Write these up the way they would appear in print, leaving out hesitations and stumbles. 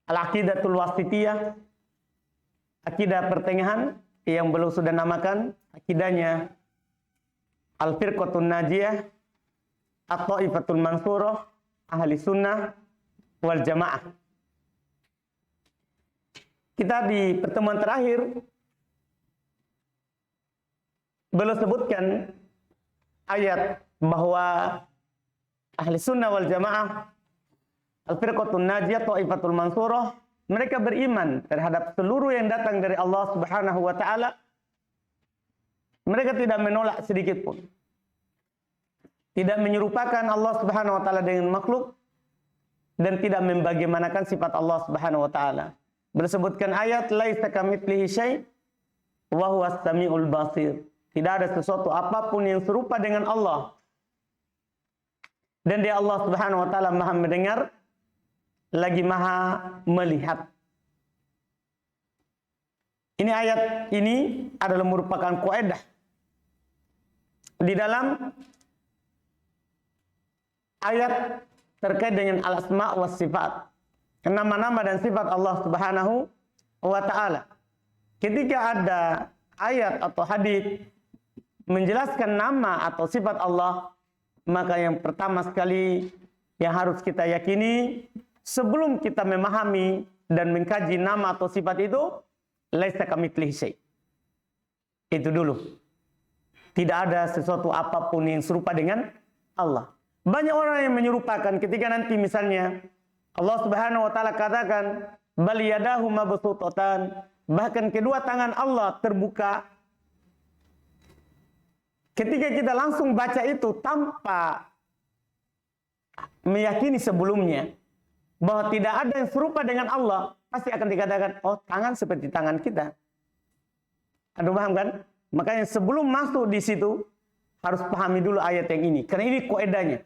Al-Aqidatul Wasitiyah, akidah pertengahan yang beliau sudah namakan akidahnya Al-Firqatun Najiyah, At-Taifatul Mansurah, Ahli Sunnah wal Jamaah. Kita di pertemuan terakhir beliau sebutkan ayat bahwa Ahli Sunnah wal Jamaah, Al-Firqatun Najiyah, Taifatul Mansurah, mereka beriman terhadap seluruh yang datang dari Allah Subhanahu wa taala. Mereka tidak menolak sedikit pun. Tidak menyerupakan Allah Subhanahu wa taala dengan makhluk dan tidak membagaimanakan sifat Allah Subhanahu wa taala. Bersebutkan ayat laisa kamitslihi syai' wa huwas samiul basir. Tidak ada sesuatu apapun yang serupa dengan Allah. Dan dia Allah Subhanahu wa taala Maha mendengar lagi Maha melihat. Ini ayat ini adalah merupakan kaidah di dalam ayat terkait dengan al-asma wa sifat, nama-nama dan sifat Allah Subhanahu wa taala. Ketika ada ayat atau hadis menjelaskan nama atau sifat Allah, maka yang pertama sekali yang harus kita yakini sebelum kita memahami dan mengkaji nama atau sifat itu, laisa kamitslihi syai'. Itu dulu. Tidak ada sesuatu apapun yang serupa dengan Allah. Banyak orang yang menyerupakan ketika nanti misalnya Allah Subhanahu wa taala katakan bal yadahu mabsuutatan, bahkan kedua tangan Allah terbuka. Ketika kita langsung baca itu tanpa meyakini sebelumnya bahwa tidak ada yang serupa dengan Allah, pasti akan dikatakan, oh tangan seperti tangan kita. Anda paham kan? Makanya sebelum masuk di situ harus pahami dulu ayat yang ini, karena ini kaidahnya.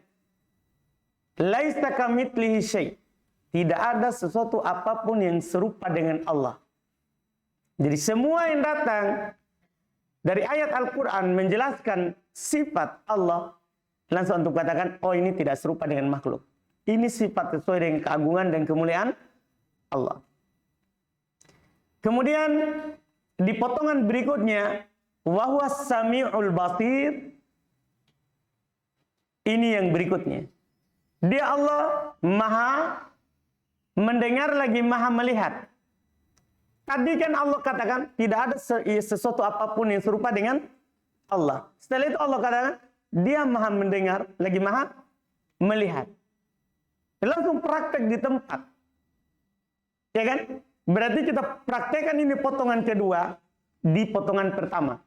Laisa kamitslihi syai'. Tidak ada sesuatu apapun yang serupa dengan Allah. Jadi semua yang datang dari ayat Al-Quran menjelaskan sifat Allah, langsung untuk katakan, oh ini tidak serupa dengan makhluk. Ini sifat sesuai dengan keagungan dan kemuliaan Allah. Kemudian di potongan berikutnya, wa huwas samiul basir. Ini yang berikutnya. Dia Allah Maha mendengar lagi Maha melihat. Tadi kan Allah katakan tidak ada sesuatu apapun yang serupa dengan Allah. Setelah itu Allah katakan dia Maha mendengar lagi Maha melihat. Langsung praktek di tempat. Ya kan? Berarti kita praktekkan ini potongan kedua di potongan pertama.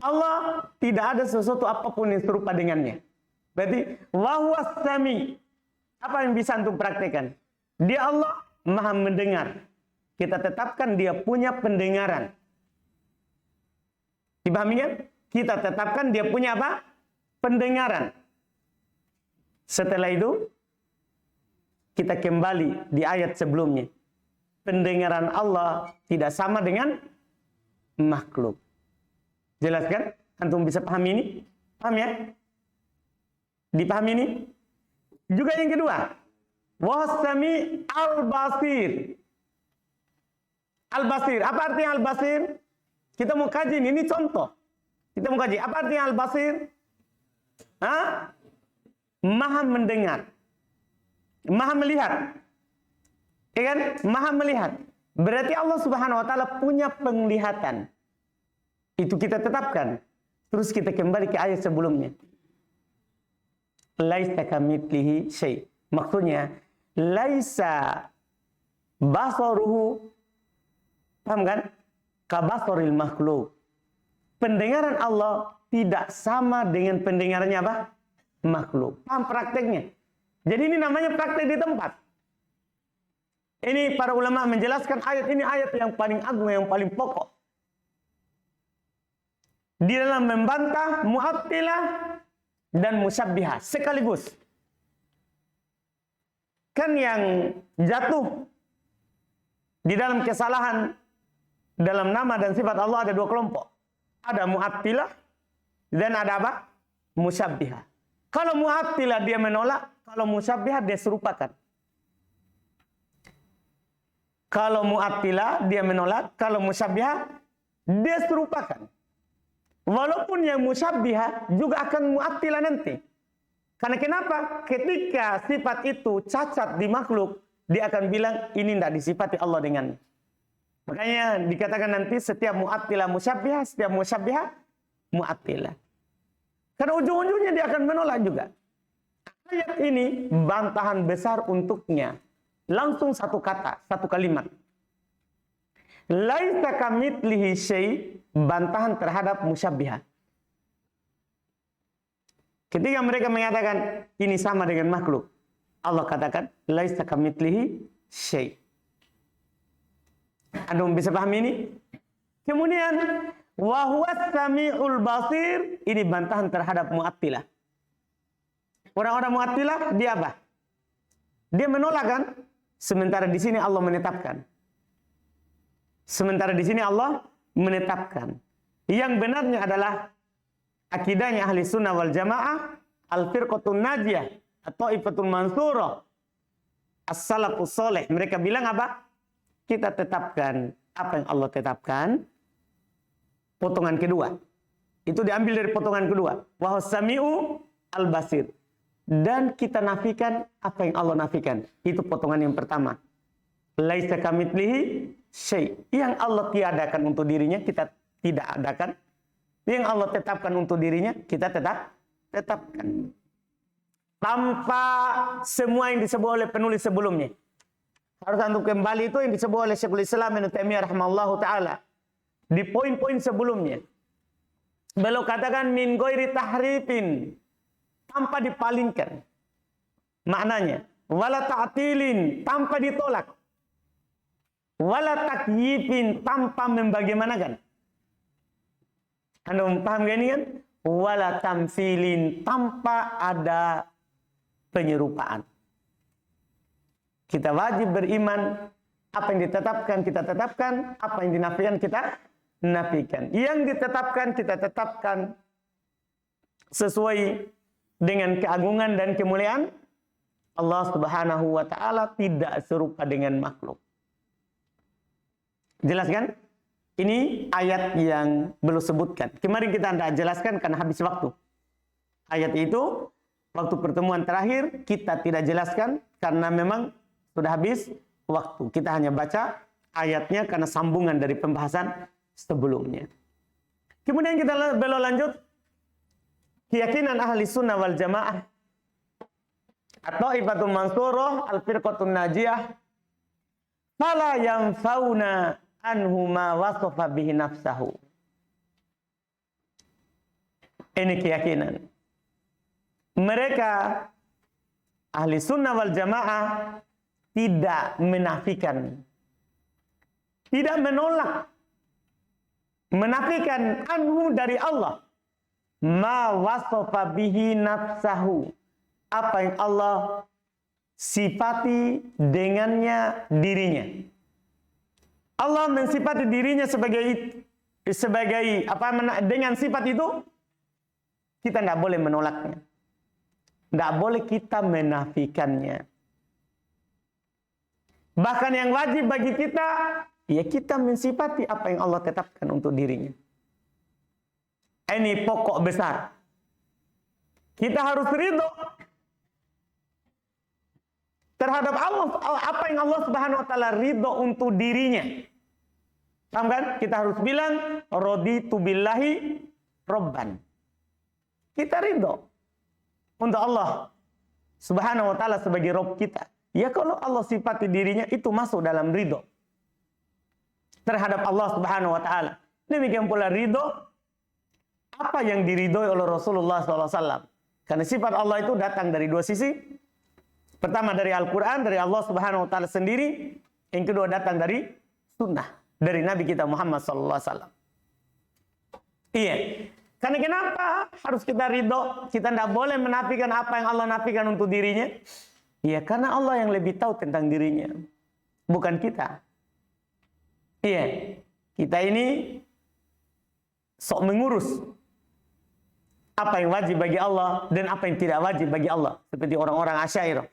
Allah tidak ada sesuatu apapun yang serupa dengannya. Berarti wahuwas sami. Apa yang bisa antum praktekkan? Dia Allah Maha mendengar. Kita tetapkan dia punya pendengaran. Dipahami kan? Kita tetapkan dia punya apa? Pendengaran. Setelah itu kita kembali di ayat sebelumnya. Pendengaran Allah tidak sama dengan makhluk. Jelas kan? Antum bisa pahami ini? Paham ya? Dipahami ini? Juga yang kedua. Wasami al-basir. Al-basir. Apa artinya al-basir? Kita mau kaji ini contoh. Kita mau kaji. Apa artinya al-basir? Hah? Maha mendengar. Maha melihat. Ya kan? Maha melihat. Berarti Allah Subhanahu wa taala punya penglihatan. Itu kita tetapkan. Terus kita kembali ke ayat sebelumnya. Laisa kamitslihi syai'. Maksudnya laisa basaruhu, paham kan? Kabasaril makhluk. Pendengaran Allah tidak sama dengan pendengarannya apa? Makhluk. Paham prakteknya? Jadi ini namanya praktek di tempat. Ini para ulama menjelaskan ayat ini ayat yang paling agung, yang paling pokok. Di dalam membantah Mu'attilah dan Musyabbihah sekaligus. Kan yang jatuh di dalam kesalahan dalam nama dan sifat Allah ada dua kelompok. Ada Mu'attilah dan ada apa? Musyabbihah. Kalau Mu'attilah dia menolak, kalau Musyabbihah dia serupakan. Kalau Mu'attilah dia menolak, kalau Musyabbihah dia serupakan. Walaupun yang Musyabbihah juga akan Mu'attilah nanti. Karena kenapa? Ketika sifat itu cacat di makhluk, dia akan bilang ini tidak disifati Allah dengan. Makanya dikatakan nanti setiap Mu'attilah Musyabbihah, setiap Musyabbihah Mu'attilah. Karena ujung-ujungnya dia akan menolak juga. Ayat ini bantahan besar untuknya. Langsung satu kata, satu kalimat. Laisa kamitslihi syai', bantahan terhadap musyabbihah. Ketika mereka mengatakan ini sama dengan makhluk, Allah katakan laisa kamitslihi syai'. Anda bisa paham ini? Kemudian wa huwas samiul basir, ini bantahan terhadap Mu'attilah. Orang-orang Mu'attilah dia apa? Dia menolak kan? Sementara di sini Allah menetapkan. Sementara di sini Allah menetapkan. Yang benarnya adalah akidahnya ahli sunnah wal jamaah, al-firqatun najiyah, at-taifatul mansurah, as-salafus soleh. Mereka bilang apa? Kita tetapkan apa yang Allah tetapkan. Potongan kedua. Itu diambil dari potongan kedua. Wa huwas-sami'u al-basir. Dan kita nafikan apa yang Allah nafikan. Itu potongan yang pertama. Laisa kamitslihi syai'. Yang Allah tiadakan untuk dirinya, kita tidak adakan. Yang Allah tetapkan untuk dirinya, kita tetapkan. Tanpa semua yang disebut oleh penulis sebelumnya. Harus untuk kembali itu yang disebut oleh Syekhul Islam Ibnu Taimiyah rahimallahu taala. Di poin-poin sebelumnya. Beliau katakan min ghairi tahrifin, tanpa dipalingkan. Maknanya, wala ta'tilin, tanpa ditolak. Wala takyifin, tanpa membagaimanakan. Anda paham gak ini kan? Wala tamsilin, tanpa ada penyerupaan. Kita wajib beriman, apa yang ditetapkan kita tetapkan, apa yang dinafikan kita nafikan. Yang ditetapkan kita tetapkan sesuai dengan keagungan dan kemuliaan Allah Subhanahu wa taala, tidak serupa dengan makhluk. Jelas kan? Ini ayat yang belum sebutkan. Kemarin kita tidak jelaskan karena habis waktu. Ayat itu waktu pertemuan terakhir kita tidak jelaskan karena memang sudah habis waktu. Kita hanya baca ayatnya karena sambungan dari pembahasan sebelumnya. Kemudian kita belok lanjut. Keyakinan ahli sunnah wal jamaah atau ibatul mansurah al-firqatun najiyah fala yanfauna anhu ma wasafa bihi nafsahu. Ini keyakinan mereka ahli sunnah wal jamaah, tidak menafikan, tidak menolak, menafikan anhu dari Allah ma wasafa bihi nafsahu, apa yang Allah sifati dengannya dirinya. Allah mensifati dirinya sebagai dengan sifat itu, kita tidak boleh menolaknya, tidak boleh kita menafikannya. Bahkan yang wajib bagi kita, ya kita mensifati apa yang Allah tetapkan untuk dirinya. Ini pokok besar. Kita harus ridho terhadap Allah, apa yang Allah Subhanahu wa taala ridho untuk dirinya. Paham kan? Kita harus bilang raditu billahi robban. Kita ridho untuk Allah Subhanahu wa taala sebagai Rabb kita. Ya kalau Allah sifati dirinya, itu masuk dalam ridho terhadap Allah Subhanahu wa taala. Demikian pula ridho apa yang diridhoi oleh Rasulullah SAW. Karena sifat Allah itu datang dari dua sisi. Pertama dari Al-Quran, dari Allah Subhanahu wa taala sendiri. Yang kedua datang dari sunnah, dari Nabi kita Muhammad SAW. Iya. Karena kenapa harus kita ridho? Kita tidak boleh menafikan apa yang Allah nafikan untuk dirinya. Iya, karena Allah yang lebih tahu tentang dirinya, bukan kita. Iya, kita ini sok mengurus apa yang wajib bagi Allah dan apa yang tidak wajib bagi Allah. Seperti orang-orang Asy'ariyah.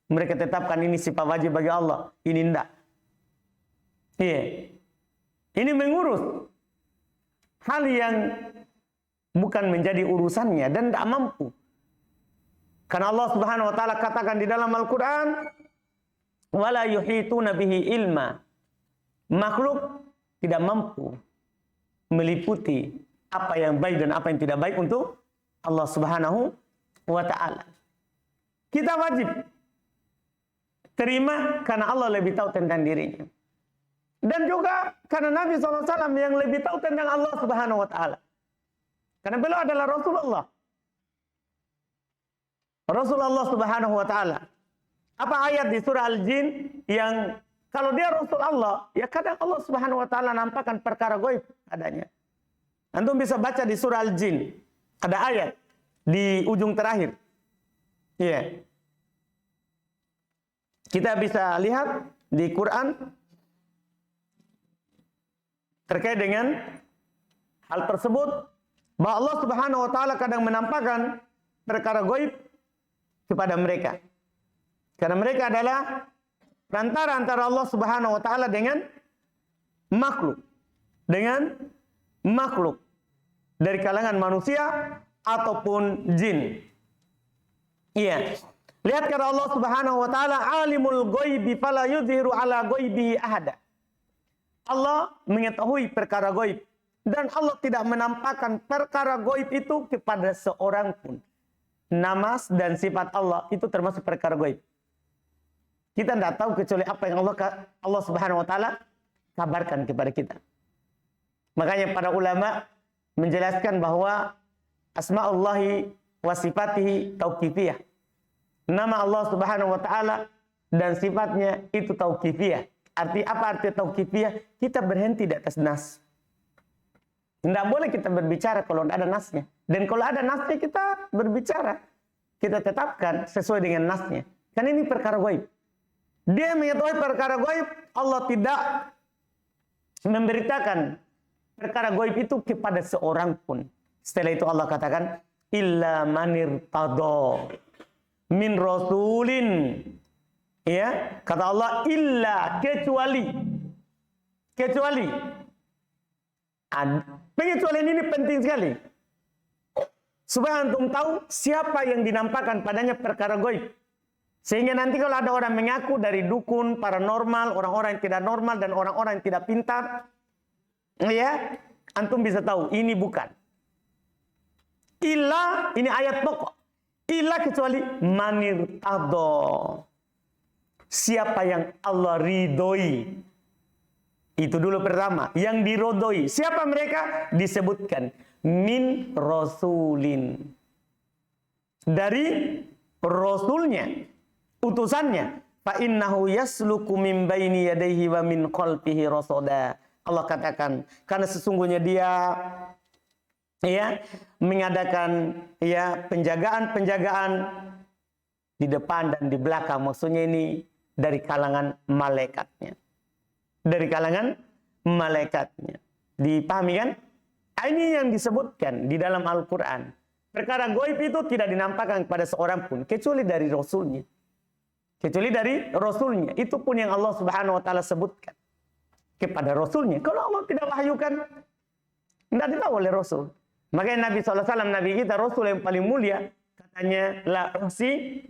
Mereka tetapkan ini sifat wajib bagi Allah, ini tidak. Iya. Ini mengurus hal yang bukan menjadi urusannya dan tidak mampu. Karena Allah Subhanahu wa taala katakan di dalam Al-Qur'an, "Wala yuhituna bihi ilma." Makhluk tidak mampu meliputi apa yang baik dan apa yang tidak baik untuk Allah Subhanahu wa taala. Kita wajib terima karena Allah lebih tahu tentang dirinya. Dan juga karena Nabi SAW yang lebih tahu tentang Allah Subhanahu wa taala. Karena beliau adalah Rasulullah. Rasulullah Subhanahu wa taala. Apa ayat di surah Al-Jin yang kalau dia Rasul Allah, ya kadang Allah Subhanahu wa taala nampakkan perkara gaib adanya. Antum bisa baca di surah Al-Jin. Ada ayat di ujung terakhir. Iya. Kita bisa lihat di Quran terkait dengan hal tersebut bahwa Allah Subhanahu wa taala kadang menampakkan perkara gaib kepada mereka. Karena mereka adalah perantara antara Allah Subhanahu wa taala dengan makhluk. Dengan makhluk dari kalangan manusia ataupun jin. Iya. Lihat kata Allah Subhanahu wa taala, "Alimul ghaibi fala yudhiru ala ghaibihi ahada." Allah mengetahui perkara gaib dan Allah tidak menampakkan perkara gaib itu kepada seorang pun. Nama dan sifat Allah itu termasuk perkara gaib. Kita tidak tahu kecuali apa yang Allah Subhanahu wa taala kabarkan kepada kita. Makanya para ulama menjelaskan bahwa asma'ullahi wa sifatihi tauqifiyah. Nama Allah Subhanahu wa taala dan sifatnya itu tauqifiyah. Apa arti tauqifiyah? Kita berhenti di atas nas. Tidak boleh kita berbicara kalau tidak ada nasnya. Dan kalau ada nasnya kita berbicara. Kita tetapkan sesuai dengan nasnya. Karena ini perkara gaib. Dia mengetahui perkara gaib. Allah tidak memberitakan perkara gaib itu kepada seorang pun. Setelah itu Allah katakan, illa manir tado min rasulin. Ya, kata Allah, illa kecuali. Pengecualian ini penting sekali. Supaya antum tahu siapa yang dinampakkan padanya perkara gaib. Sehingga nanti kalau ada orang mengaku dari dukun, paranormal, orang-orang yang tidak normal, dan orang-orang yang tidak pintar, ya, antum bisa tahu ini bukan. Illa, ini ayat pokok. Illa kecuali manir tado. Siapa yang Allah ridhoi. Itu dulu pertama. Yang dirodoi. Siapa mereka? Disebutkan. Min rasulin. Dari rasulnya. Utusannya. Fa innahu yasluku min baini yadayhi wa min khalfihi rasoda. Allah katakan. Karena sesungguhnya dia ya mengadakan ya penjagaan di depan dan di belakang. Maksudnya ini dari kalangan malaikatnya. Dari kalangan malaikatnya. Dipahami kan? Ini yang disebutkan di dalam Al-Quran. Perkara gaib itu tidak dinampakkan kepada seorang pun. Kecuali dari Rasulnya. Kecuali dari Rasulnya. Itu pun yang Allah Subhanahu wa ta'ala sebutkan. Kepada Rasulnya. Kalau Allah tidak wahyukan, tidak ditahu oleh Rasul. Makanya Nabi SAW, Nabi kita, Rasul yang paling mulia, katanya, la uhsi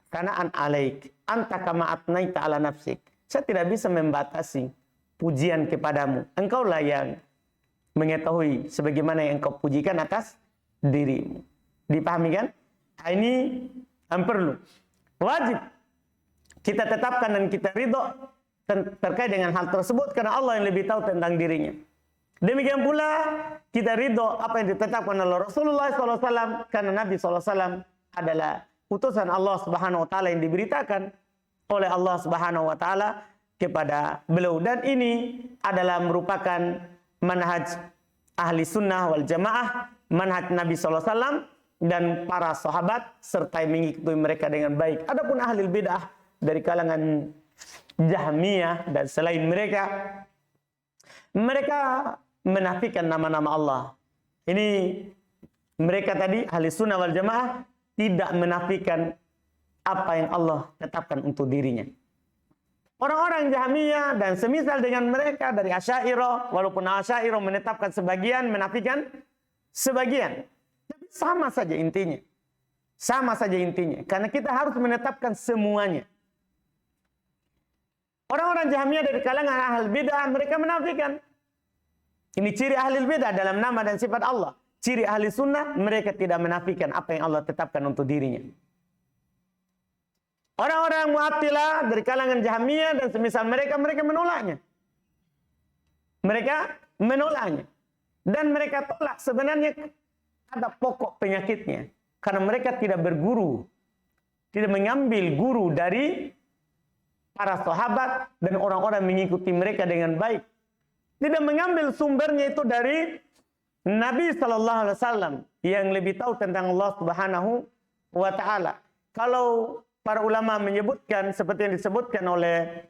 kana'an alaik. Anta kama atnaita ala nafsik. Saya tidak bisa membatasi pujian kepadamu. Engkaulah yang mengetahui sebagaimana yang engkau pujikan atas dirimu. Dipahami kan? Ini perlu. Wajib kita tetapkan dan kita ridho terkait dengan hal tersebut karena Allah yang lebih tahu tentang dirinya. Demikian pula kita ridho apa yang ditetapkan oleh Rasulullah SAW karena Nabi SAW adalah utusan Allah Subhanahu wa taala yang diberitakan oleh Allah Subhanahu wa taala kepada beliau, dan ini adalah merupakan manhaj ahli sunnah wal jamaah, manhaj Nabi SAW dan para sahabat serta mengikuti mereka dengan baik. Adapun ahli bidah dari kalangan Jahmiyah dan selain mereka menafikan nama-nama Allah. Ini mereka tadi ahli sunnah wal jamaah tidak menafikan apa yang Allah tetapkan untuk dirinya. Orang-orang Jahmiyah dan semisal dengan mereka dari Asy'ariyah, walaupun Asy'ariyah menetapkan sebagian, menafikan sebagian. Tapi sama saja intinya. Sama saja intinya. Karena kita harus menetapkan semuanya. Orang-orang Jahmiyah dari kalangan ahli bidah, mereka menafikan. Ini ciri ahli bidah dalam nama dan sifat Allah. Ciri ahli sunnah, mereka tidak menafikan apa yang Allah tetapkan untuk dirinya. Orang-orang Mu'attilah dari kalangan Jahmiyah dan semisal mereka menolaknya. Mereka menolaknya. Dan mereka tolak sebenarnya ada pokok penyakitnya. Karena mereka tidak berguru. Tidak mengambil guru dari para sahabat dan orang-orang mengikuti mereka dengan baik. Tidak mengambil sumbernya itu dari Nabi SAW yang lebih tahu tentang Allah Subhanahu wa Ta'ala. Kalau para ulama menyebutkan seperti yang disebutkan oleh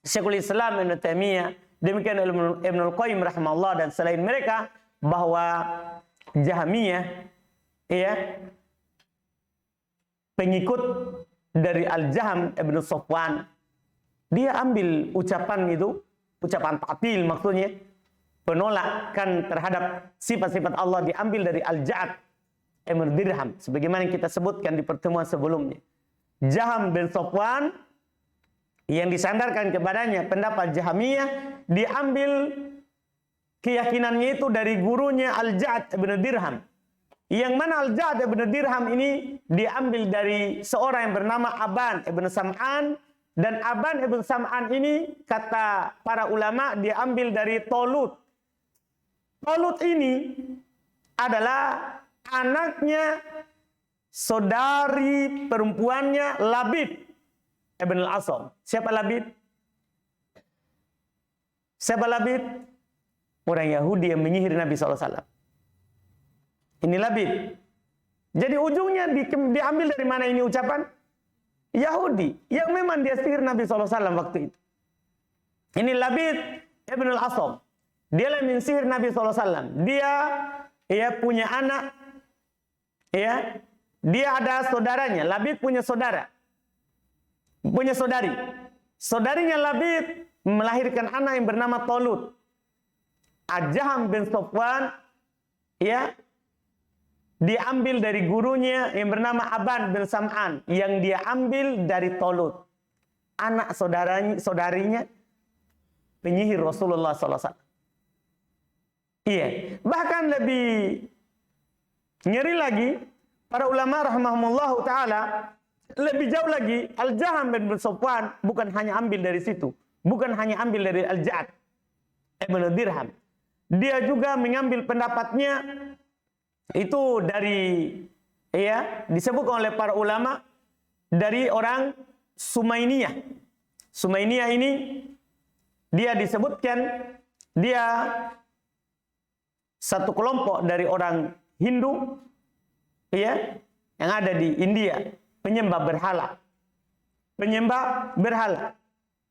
Syekhul Islam Ibnu Taimiyah, demikian Ibnu Qayyim rahimahullah dan selain mereka, bahwa Jahmiyah pengikut dari Al-Jahm Ibnu Safwan, dia ambil ucapan itu, ucapan ta'til maksudnya, penolakan terhadap sifat-sifat Allah diambil dari Al-Ja'ad Ibnu Dirham, sebagaimana yang kita sebutkan di pertemuan sebelumnya. Jahm bin Safwan yang disandarkan kepadanya pendapat Jahmiyah, diambil keyakinannya itu dari gurunya Al-Ja'ad bin Dirham. Yang mana Al-Ja'ad bin Dirham ini diambil dari seorang yang bernama Aban ibn Sam'an, dan Aban ibn Sam'an ini kata para ulama diambil dari Tolut. Tolut ini adalah anaknya saudari perempuannya Labid ibn al-Asam. Siapa Labid? Siapa Labid? Orang Yahudi yang menyihir Nabi SAW. Ini Labid. Jadi ujungnya diambil dari mana ini ucapan? Yahudi. Yang memang dia sihir Nabi SAW waktu itu. Ini Labid ibn al-Asam. Dia yang mensihir Nabi SAW. Dia punya anak. Dia ada saudaranya. Labid punya saudara. Punya saudari. Saudarinya Labid melahirkan anak yang bernama Tolut. Al-Jahm bin Safwan diambil dari gurunya yang bernama Aban bin Sam'an, yang dia ambil dari Tolut, anak saudarinya penyihir Rasulullah SAW. Iya, bahkan lebih ngeri lagi, para ulama rahimahumullahu ta'ala lebih jauh lagi. Al-Jahm bin Safwan bukan hanya ambil dari situ, bukan hanya ambil dari Al-Ja'ad Ibn Dirham, dia juga mengambil pendapatnya itu dari disebutkan oleh para ulama dari orang Sumainiyah. Sumainiyah ini dia disebutkan dia satu kelompok dari orang Hindu yang ada di India, penyembah berhala. Penyembah berhala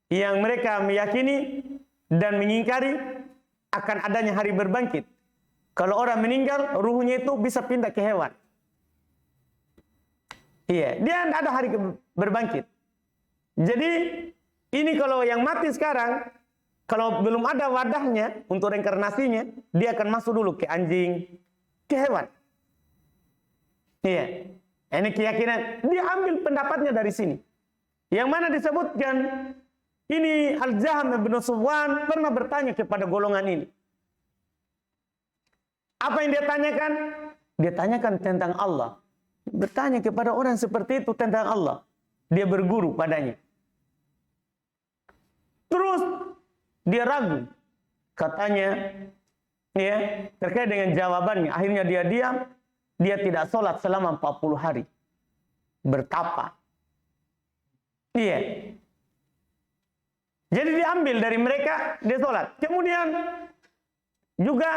yang mereka meyakini dan mengingkari akan adanya hari berbangkit. Kalau orang meninggal, ruhnya itu bisa pindah ke hewan. Iya, dia tidak ada hari berbangkit. Jadi, ini kalau yang mati sekarang, kalau belum ada wadahnya untuk reinkarnasinya, dia akan masuk dulu ke anjing, ke hewan. Iya, ini keyakinan. Dia ambil pendapatnya dari sini. Yang mana disebutkan, ini Al-Jahm bin Safwan pernah bertanya kepada golongan ini. Apa yang dia tanyakan? Dia tanyakan tentang Allah. Bertanya kepada orang seperti itu tentang Allah. Dia berguru padanya. Terus dia ragu. Katanya, terkait dengan jawabannya. Akhirnya dia diam. Dia tidak sholat selama 40 hari. Bertapa. Jadi diambil dari mereka, dia sholat. Kemudian juga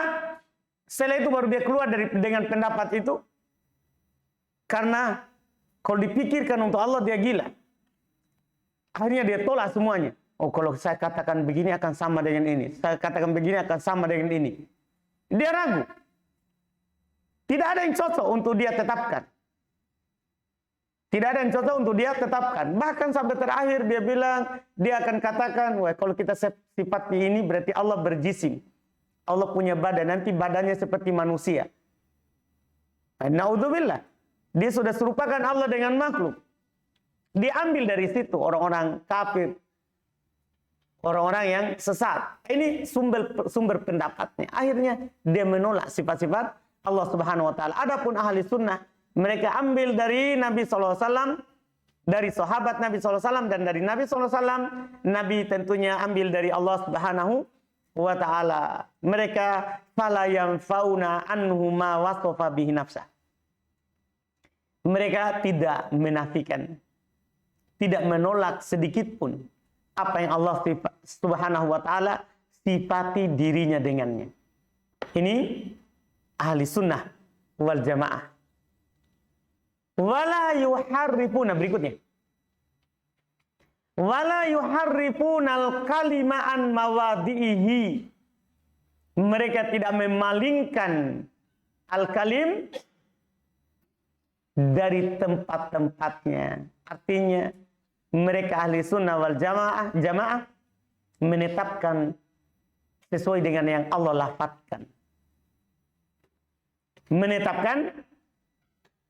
setelah itu baru dia keluar dengan pendapat itu. Karena kalau dipikirkan untuk Allah dia gila. Akhirnya dia tolak semuanya. Oh, kalau saya katakan begini akan sama dengan ini. Saya katakan begini akan sama dengan ini. Dia ragu. Tidak ada yang cocok untuk dia tetapkan. Tidak ada yang cocok untuk dia tetapkan. Bahkan sampai terakhir dia bilang, dia akan katakan, wah kalau kita sifat ini berarti Allah berjisim. Allah punya badan, nanti badannya seperti manusia. Naudzubillah. Dia sudah serupakan Allah dengan makhluk. Diambil dari situ orang-orang kafir, orang-orang yang sesat. Ini sumber pendapatnya. Akhirnya dia menolak sifat-sifat Allah Subhanahu wa taala. Adapun ahli sunnah, mereka ambil dari Nabi SAW, dari sahabat Nabi SAW, dan dari Nabi SAW. Nabi tentunya ambil dari Allah Subhanahu wa ta'ala. Mereka fala yanfauna anhu ma wasafa bihi nafsah. Mereka tidak menafikan, tidak menolak sedikit pun apa yang Allah Subhanahu wa ta'ala sifati dirinya dengannya. Ini ahli sunnah wal jamaah. Wala yuharrifuna, berikutnya. Wala yuharrifunal kalima an mawadihi. Mereka tidak memalingkan al-kalim dari tempat-tempatnya. Artinya mereka ahli sunnah wal jamaah menetapkan sesuai dengan yang Allah lafadzkan. Menetapkan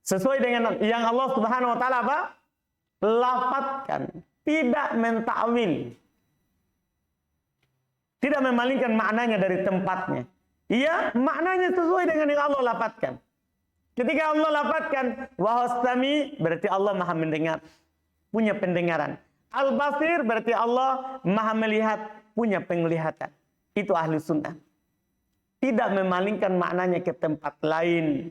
sesuai dengan yang Allah Subhanahu wa taala apa? Lafadzkan, tidak mentakwil. Tidak memalingkan maknanya dari tempatnya. Iya, maknanya sesuai dengan yang Allah lafadzkan. Ketika Allah lafadzkan wahastami, berarti Allah Maha mendengar, punya pendengaran. Al-Basir berarti Allah Maha melihat, punya penglihatan. Itu ahli sunnah. Tidak memalingkan maknanya ke tempat lain.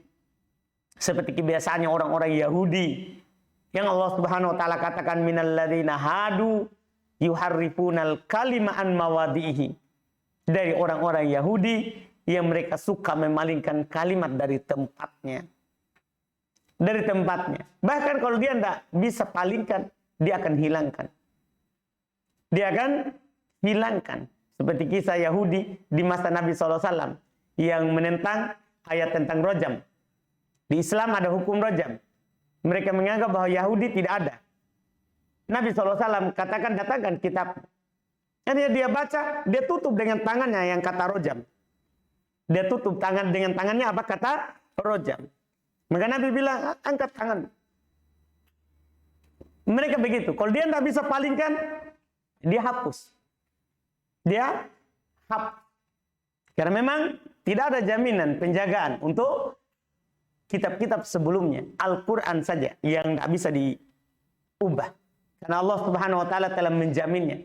Seperti kebiasaannya orang-orang Yahudi yang Allah Subhanahu wa taala katakan minalladzina hadu yuharrifunal kalima an mawadihi. Dari orang-orang Yahudi yang mereka suka memalingkan kalimat dari tempatnya. Dari tempatnya. Bahkan kalau dia tidak bisa palingkan, dia akan hilangkan. Dia akan hilangkan. Seperti kisah Yahudi di masa Nabi SAW yang menentang ayat tentang rojam. Di Islam ada hukum rojam. Mereka menganggap bahwa Yahudi tidak ada. Nabi SAW katakan, datangkan kitab. Akhirnya dia baca, dia tutup dengan tangannya yang kata rojam. Dia tutup dengan tangannya apa kata rojam. Maka Nabi bilang, angkat tangan. Mereka begitu. Kalau dia tidak bisa palingkan, dia hapus. Dia hapus. Karena memang tidak ada jaminan penjagaan untuk kitab-kitab sebelumnya. Al-Quran saja yang tidak bisa diubah. Karena Allah Subhanahu wa taala telah menjaminnya.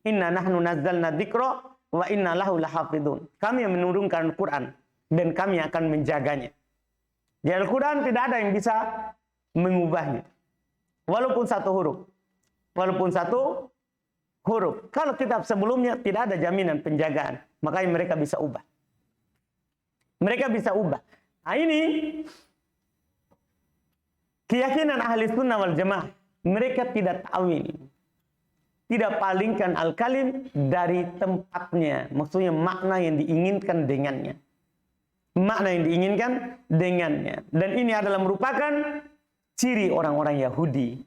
Inna nahnu nazzalna dzikra wa inna lahu lahafidun. Kami yang menurunkan Al-Quran dan kami akan menjaganya. Di Al-Quran tidak ada yang bisa mengubahnya. Walaupun satu huruf. Walaupun satu huruf. Kalau kitab sebelumnya tidak ada jaminan penjagaan. Makanya mereka bisa ubah. Mereka bisa ubah. Nah ini keyakinan ahli sunnah wal jamaah. Mereka tidak ta'wil. Tidak palingkan al-kalim dari tempatnya. Maksudnya makna yang diinginkan dengannya. Makna yang diinginkan dengannya. Dan ini adalah merupakan ciri orang-orang Yahudi.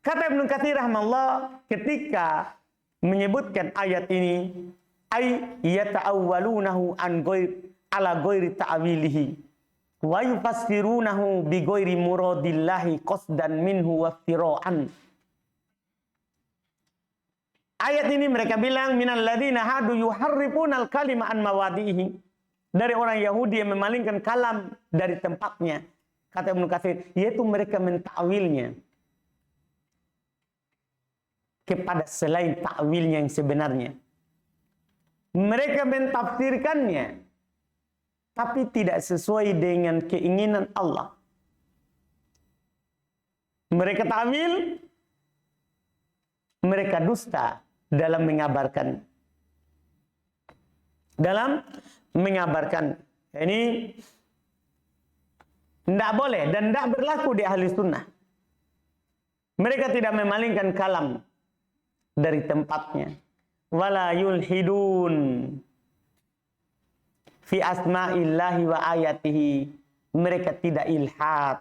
Kata Ibnu Katsir rahimahullah ketika menyebutkan ayat ini, ay yata'awwalunahu an ala ghairi ta'wilihi wa yufassirunahu bi ghairi muradillahi qasdan minhu wa iftira'an. Ayat ini mereka bilang minal ladzina hadu yuharrifunal kalima an mawadihi. Dari orang Yahudi yang memalingkan kalam dari tempatnya. Kata Ibnu Katsir, yaitu mereka mentakwilnya kepada selain takwilnya yang sebenarnya. Mereka mentafsirkannya tapi tidak sesuai dengan keinginan Allah. Mereka takwil, mereka dusta dalam mengabarkan. Ini tidak boleh dan tidak berlaku di ahli sunnah. Mereka tidak memalingkan kalam dari tempatnya. Wala yulhidun fi asma'illahi wa ayatihi. Mereka tidak ilhad.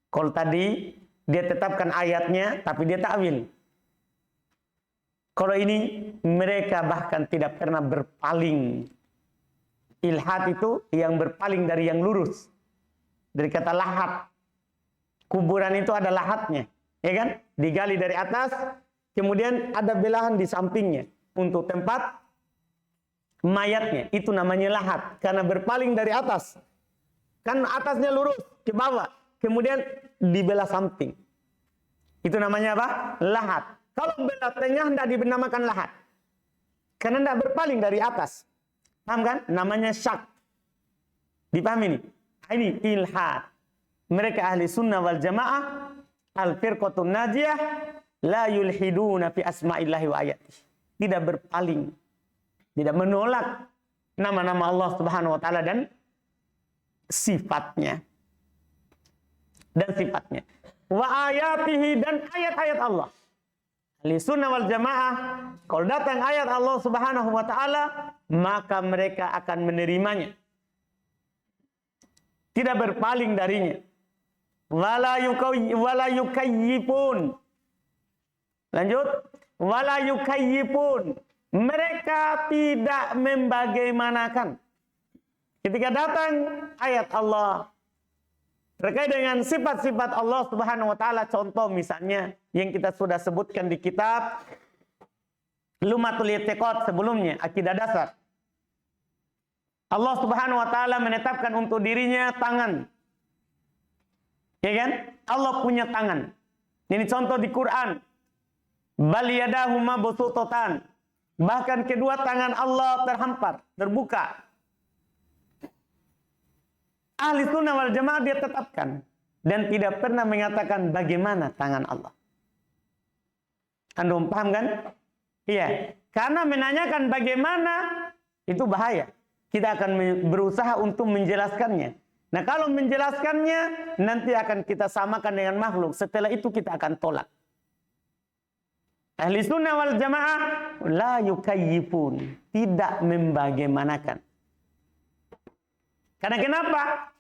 Kalau tadi dia tetapkan ayatnya, tapi dia takwil. Kalau ini mereka bahkan tidak pernah berpaling. Ilhad itu yang berpaling dari yang lurus. Dari kata lahat. Kuburan itu ada lahatnya, ya kan? Digali dari atas, kemudian ada belahan di sampingnya untuk tempat mayatnya. Itu namanya lahat, karena berpaling dari atas. Kan atasnya lurus ke bawah, kemudian dibelah samping. Itu namanya apa? Lahat. Kalau belah tengah tidak dinamakan lahat, karena tidak berpaling dari atas. Paham kan? Namanya syak. Dipahami ini? Ini ilhad. Mereka ahli sunnah wal jamaah, al-firqatun najiyah, la yulhiduna fi asma'illahi wa ayatih. Tidak berpaling. Tidak menolak nama-nama Allah subhanahu wa ta'ala dan sifatnya. Wa ayatihi, dan ayat-ayat Allah. Ahli sunnah wal jamaah, kalau datang ayat Allah subhanahu wa ta'ala, maka mereka akan menerimanya. Tidak berpaling darinya. Wala yukayyipun. Lanjut. Wala yukayyipun. Mereka tidak membagaimanakan. Ketika datang ayat Allah terkait dengan sifat-sifat Allah subhanahu wa ta'ala, contoh misalnya yang kita sudah sebutkan di kitab Lumatul I'tiqad sebelumnya, akidah dasar. Allah subhanahu wa ta'ala menetapkan untuk dirinya tangan. Ya kan? Allah punya tangan. Ini contoh di Quran. Bal yadahu mabsuutatan. Bahkan kedua tangan Allah terhampar, terbuka. Ahli sunnah wal jamaah dia tetapkan. Dan tidak pernah mengatakan bagaimana tangan Allah. Anda paham kan? Iya. Karena menanyakan bagaimana, itu bahaya. Kita akan berusaha untuk menjelaskannya. Nah, kalau menjelaskannya, nanti akan kita samakan dengan makhluk. Setelah itu kita akan tolak. Ahli sunnah wal jamaah la yukayyifun. Tidak membagaimanakan. Karena kenapa?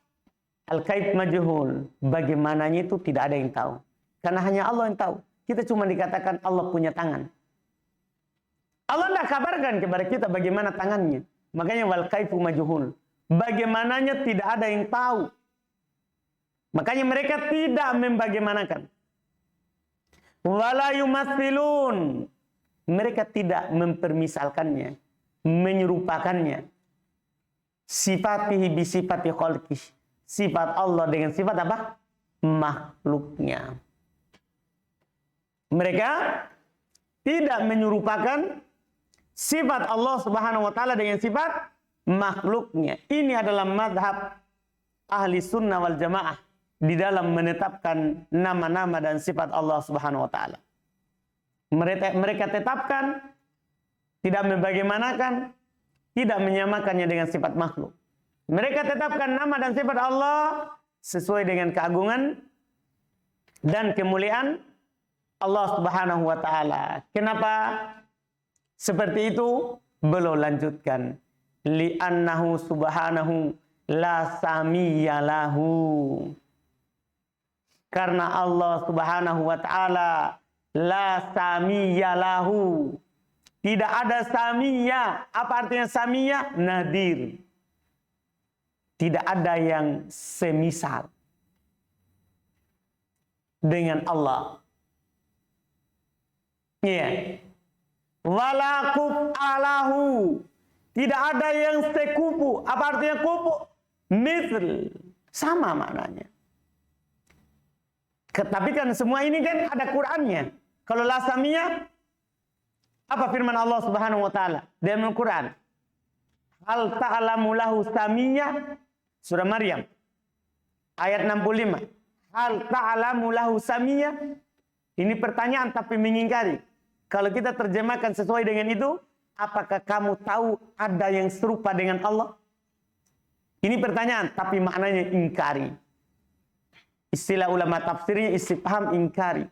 Al-kaif majhul. Bagaimananya itu tidak ada yang tahu. Karena hanya Allah yang tahu. Kita cuma dikatakan Allah punya tangan. Allah tidak kabarkan kepada kita bagaimana tangannya. Makanya wal kaifu majhul. Bagaimananya tidak ada yang tahu. Makanya mereka tidak membagaimanakan. Wala yumatsilun. Mereka tidak mempermisalkannya, menyerupakannya. Sifatihi bi sifati khalqih. Sifat Allah dengan sifat apa? Makhluknya. Mereka tidak menyerupakan sifat Allah subhanahu wa ta'ala dengan sifat makhluknya. Ini adalah madhab ahli sunnah wal jamaah di dalam menetapkan nama-nama dan sifat Allah subhanahu wa ta'ala. Mereka tetapkan, tidak membagaimanakan, tidak menyamakannya dengan sifat makhluk. Mereka tetapkan nama dan sifat Allah sesuai dengan keagungan dan kemuliaan Allah subhanahu wa ta'ala. Kenapa seperti itu? Belum lanjutkan. Li'annahu subhanahu la samiyya lahu. Karena Allah subhanahu wa ta'ala la samiyya lahu. Tidak ada samiyya. Apa artinya samiyya? Nadir. Tidak ada yang semisal dengan Allah. Iya. Wala kuf'alahu. Tidak ada yang sekupu. Apa artinya kupu? Mithl. Sama maknanya. Tapi kan semua ini kan ada Qur'annya. Kalau la samiyah, apa firman Allah subhanahu wa ta'ala dalam Al-Quran? Hal ta'alamu lahu samiyah. Surah Maryam. Ayat 65. Hal ta'alamu lahu samiyah. Ini pertanyaan tapi mengingkari. Kalau kita terjemahkan sesuai dengan itu, apakah kamu tahu ada yang serupa dengan Allah? Ini pertanyaan tapi maknanya ingkari. Istilah ulama tafsirnya istifham ingkari.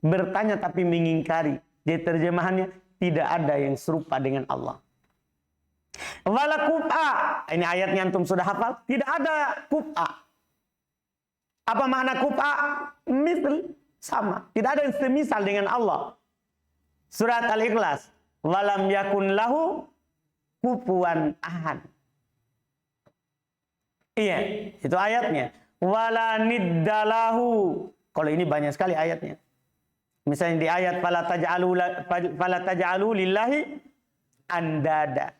Bertanya tapi mengingkari. Jadi terjemahannya tidak ada yang serupa dengan Allah. Wala kub'a. Ini ayatnya antum sudah hafal. Tidak ada kub'a. Apa makna kub'a? Misl. Sama. Tidak ada yang semisal dengan Allah. Surat Al-Ikhlas. Walam yakun lahu kufuwan ahad. Iya, itu ayatnya. Wala niddalahu. Kalau ini banyak sekali ayatnya. Misalnya di ayat fala taj'alu lillahi andada.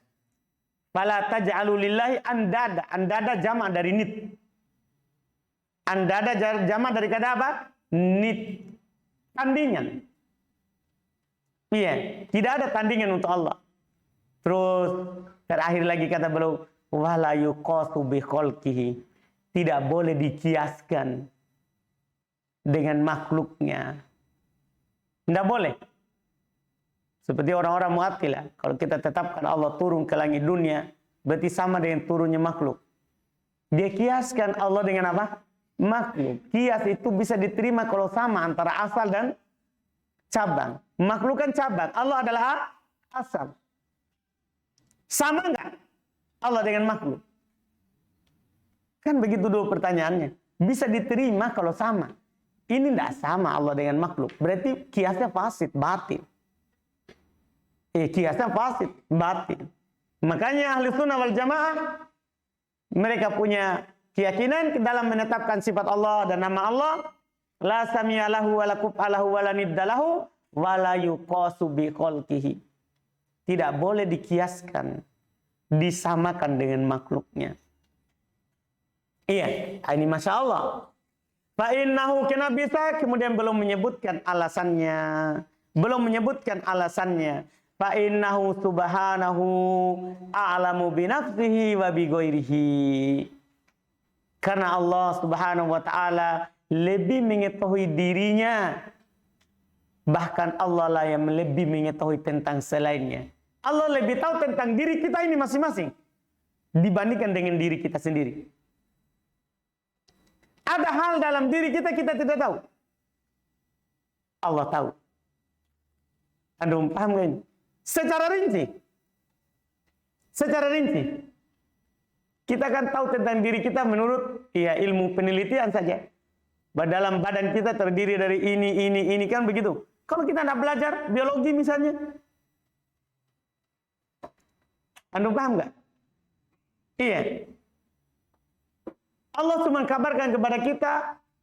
Fala taj'alu lillahi andada. Andada jamak dari nid. Andada jamak dari kata apa? Nid. Tandingan. Iya, tidak ada tandingan untuk Allah. Terus terakhir lagi kata beliau, wala yuqasu bi khalqihi. Tidak boleh dikiaskan dengan makhluknya. Tidak boleh. Seperti orang-orang Mu'attilah, kalau kita tetapkan Allah turun ke langit dunia, berarti sama dengan turunnya makhluk. Dia kiaskan Allah dengan apa? Makhluk. Kias itu bisa diterima kalau sama antara asal dan cabang. Makhluk kan cabang, Allah adalah asal. Sama enggak Allah dengan makhluk? Kan begitu dulu pertanyaannya. Bisa diterima kalau sama. Ini tidak sama Allah dengan makhluk. Berarti kiasnya fasid, batin. Kiasnya fasid, batin. Makanya ahli sunnah wal jamaah, mereka punya keyakinan dalam menetapkan sifat Allah dan nama Allah. La sami'a lahu wa la kufa lahu wa la nidda lahu wa la yuqasu bi khalqihi. Tidak boleh dikiaskan, disamakan dengan makhluknya. Iya, ini Masya Allah. Fa'innahu kena bisa, kemudian belum menyebutkan alasannya. Belum menyebutkan alasannya. Fa'innahu subhanahu a'lamu binafsihi wa bighairihi. Karena Allah subhanahu wa ta'ala lebih mengetahui dirinya. Bahkan Allah lah yang lebih mengetahui tentang selainnya. Allah lebih tahu tentang diri kita ini masing-masing. Dibandingkan dengan diri kita sendiri. Ada hal dalam diri kita tidak tahu. Allah tahu. Anda paham gak ini? Secara rinci. Secara rinci. Kita kan tahu tentang diri kita menurut ilmu penelitian saja. Bahwa dalam badan kita terdiri dari ini kan begitu. Kalau kita tidak belajar biologi misalnya. Anda paham gak? Iya. Allah cuma kabarkan kepada kita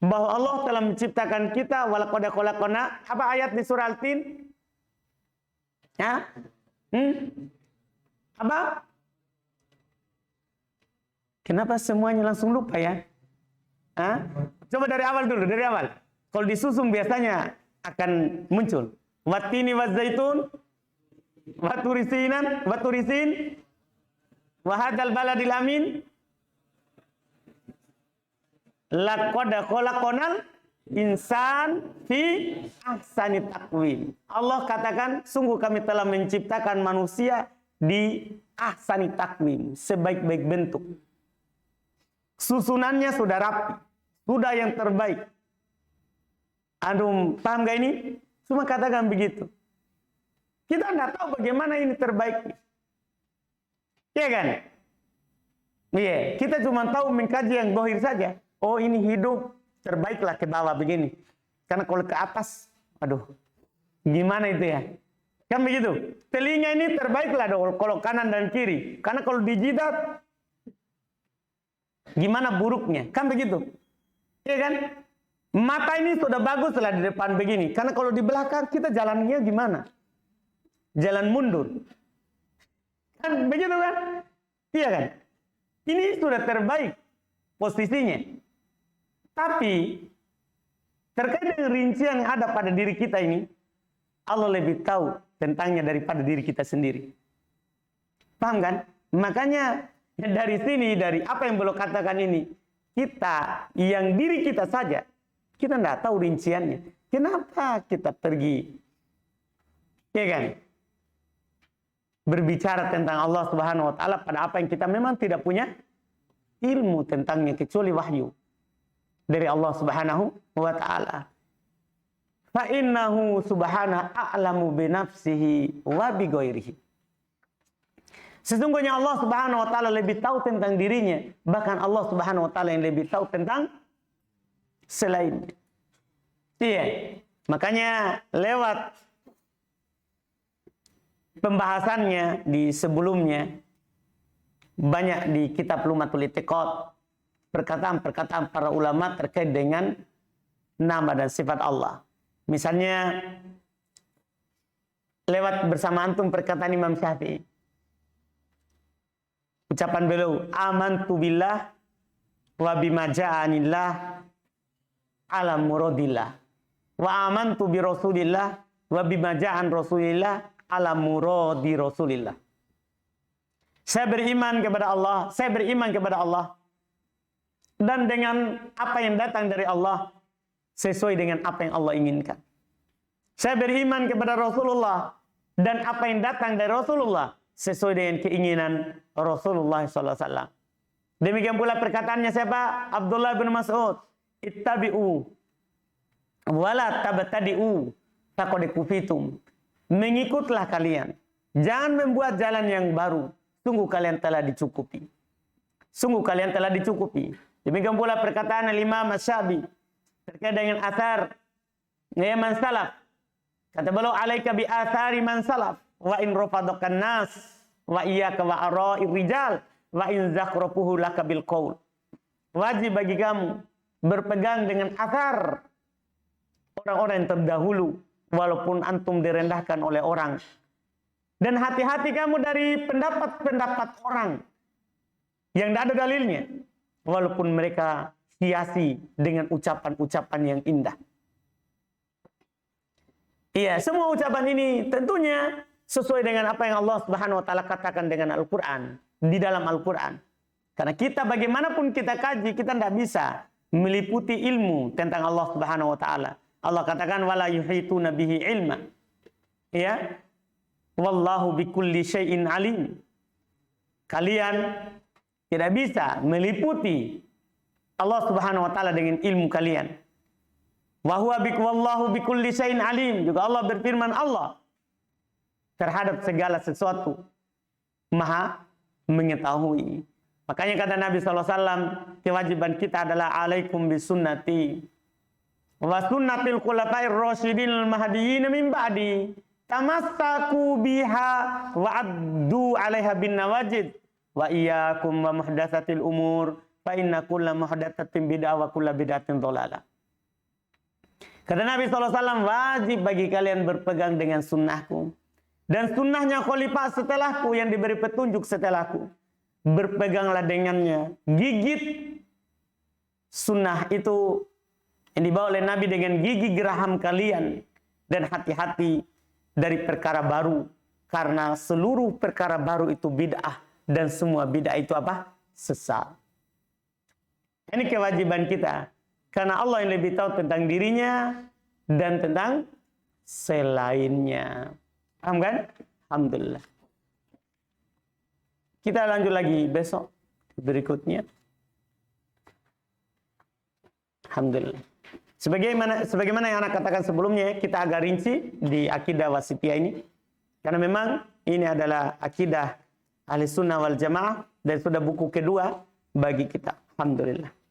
bahwa Allah telah menciptakan kita walaqad khalaqna. Apa ayat di surah Al-Tin? Ya? Apa? Kenapa semuanya langsung lupa ya? Hah? Coba dari awal dulu, dari awal. Kalau disusun biasanya akan muncul. Wattini wazzaitun, waturisin, wahadal baladil amin. Laqad khalaqnal insan fi ahsani taqwim. Allah katakan, sungguh kami telah menciptakan manusia di ahsani taqwim, sebaik-baik bentuk. Susunannya sudah rapi, sudah yang terbaik. Aduh, paham gak ini? Cuma katakan begitu. Kita tidak tahu bagaimana ini terbaiknya. Iya kan? Iya, kita cuma tahu mengkaji yang zahir saja. Oh, ini hidup terbaiklah ke bawah begini. Karena kalau ke atas, aduh, gimana itu ya? Kan begitu. Telinga ini terbaiklah kalau kanan dan kiri. Karena kalau dijidat, gimana buruknya? Kan begitu. Iya kan? Mata ini sudah baguslah di depan begini. Karena kalau di belakang kita jalannya gimana? Jalan mundur. Kan begitu kan? Iya kan? Ini sudah terbaik posisinya. Tapi terkait dengan rincian yang ada pada diri kita ini, Allah lebih tahu tentangnya daripada diri kita sendiri. Paham kan? Makanya dari sini, dari apa yang beliau katakan ini, kita yang diri kita saja, kita tidak tahu rinciannya. Kenapa kita pergi? Ya kan? Berbicara tentang Allah Subhanahu wa taala pada apa yang kita memang tidak punya ilmu tentangnya kecuali wahyu dari Allah Subhanahu wa taala. Fa innahu subhanahu a'lamu bi nafsihi wa bi ghairihi. Sesungguhnya Allah Subhanahu wa taala lebih tahu tentang dirinya, bahkan Allah Subhanahu wa taala yang lebih tahu tentang selainnya. Iya. Makanya lewat pembahasannya di sebelumnya banyak di kitab Lumatul I'tiqad perkataan-perkataan para ulama terkait dengan nama dan sifat Allah. Misalnya lewat bersama antum perkataan Imam Syafi'i. Ucapan beliau, amantu billah wa bima ja'anillah ala muradillah. Wa amantu bi Rasulillah wa bima ja'an Rasulillah ala muradi Rasulillah. Saya beriman kepada Allah dan dengan apa yang datang dari Allah sesuai dengan apa yang Allah inginkan. Saya beriman kepada Rasulullah dan apa yang datang dari Rasulullah sesuai dengan keinginan Rasulullah SAW. Demikian pula perkataannya siapa? Abdullah bin Mas'ud, ittabi'u wala tabtadi'u faqad kufitum. Mengikutlah kalian, jangan membuat jalan yang baru. Sungguh kalian telah dicukupi. Sungguh kalian telah dicukupi. Demikian pula perkataan Imam Asy-Syafi'i terkait dengan athar man salaf. Kata beliau, alaika bi athari man salaf wa in rafadakan nas wa iyyaka wa ara'ir rijal wa in zakhrafuhu laka bil qaul. Wajib bagi kamu berpegang dengan athar orang-orang yang terdahulu walaupun antum direndahkan oleh orang. Dan hati-hati kamu dari pendapat-pendapat orang yang tidak ada dalilnya. Walaupun mereka hiasi dengan ucapan-ucapan yang indah. Iya, semua ucapan ini tentunya sesuai dengan apa yang Allah Subhanahu wa taala katakan dengan Al-Qur'an, di dalam Al-Qur'an. Karena kita bagaimanapun kita kaji, kita tidak bisa meliputi ilmu tentang Allah Subhanahu wa taala. Allah katakan wala yuhituna bihi ilma. Ya. Wallahu bikulli syai'in alim. Kalian tidak bisa meliputi Allah Subhanahu wa taala dengan ilmu kalian. Wallahu bikulli syai'in alim. Juga Allah berfirman, Allah terhadap segala sesuatu Maha mengetahui. Makanya kata Nabi SAW, kewajiban kita adalah alaikum bisunnati wa sunnatil khulafair rasyidin al-mahdiyyin min ba'di. Tamassaku biha wa addu 'alaiha bin nawajid wa iyyakum wa muhdatsatil umur fa inna kulla muhdatsatin bid'ah wa kulla bid'atin dhalalah. Kata Nabi SAW, wajib bagi kalian berpegang dengan sunnahku dan sunnahnya khalifah setelahku yang diberi petunjuk setelahku. Berpeganglah dengannya, gigit sunnah itu yang dibawa oleh Nabi dengan gigi geraham kalian, dan hati-hati dari perkara baru, karena seluruh perkara baru itu bid'ah dan semua bid'ah itu apa? Sesat. Ini kewajiban kita karena Allah yang lebih tahu tentang dirinya dan tentang selainnya. Paham kan? Alhamdulillah. Kita lanjut lagi besok berikutnya. Alhamdulillah. Sebagaimana yang anak katakan sebelumnya, kita agak rinci di akidah wasitiyah ini. Karena memang ini adalah akidah ahli sunnah wal jamaah dan sudah buku kedua bagi kita. Alhamdulillah.